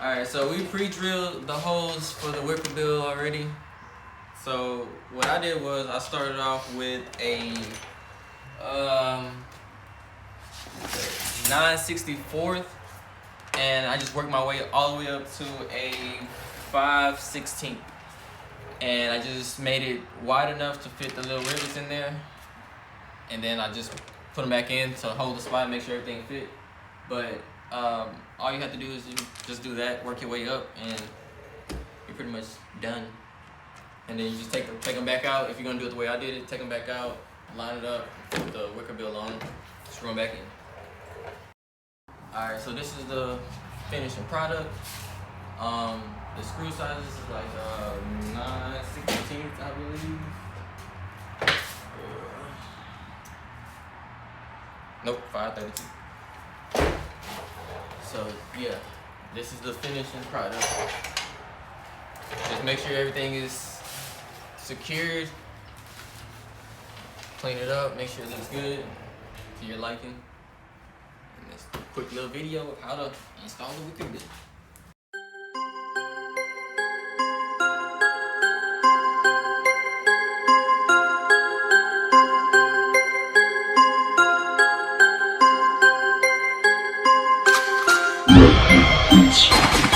Alright, so we pre-drilled the holes for the wickerBill already. So what I did was I started off with a 9/64, and I just worked my way all the way up to a 5/16, and I just made it wide enough to fit the little rivets in there, and then I just put them back in to hold the spot and make sure everything fit. But all you have to do is you just do that, work your way up, and you're pretty much done. And then you just take them back out. If you're gonna do it the way I did it, take them back out, line it up, put the wickerBill on, screw them back in. Alright, so this is the finishing product. The screw sizes is like 9/16, I believe. Nope, 5/32. So yeah, this is the finishing product. Just make sure everything is secured. Clean it up, make sure it looks good to your liking. And this quick little video of how to install the wickerBill. It's